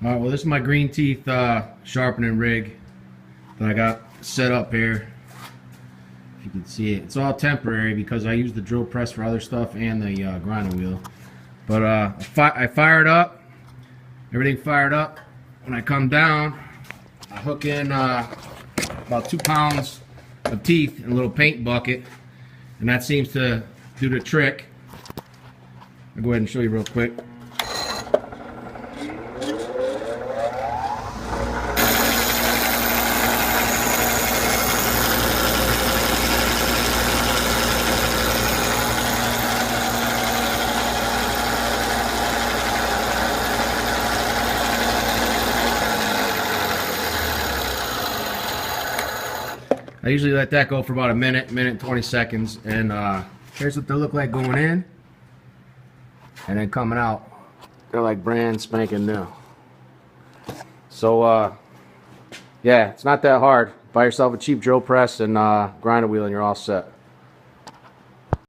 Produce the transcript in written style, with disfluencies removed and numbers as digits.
Alright, well this is my Greenteeth sharpening rig that I got set up here. If you can see it. It's all temporary because I use the drill press for other stuff and the grinder wheel. But I fire it up. Everything fired up. When I come down, I hook in about 2 pounds of teeth in a little paint bucket. And that seems to do the trick. I'll go ahead and show you real quick. I usually let that go for about a minute and 20 seconds, and here's what they look like going in, and then coming out, they're like brand spanking new. So yeah, it's not that hard. Buy yourself a cheap drill press and grinder wheel and you're all set.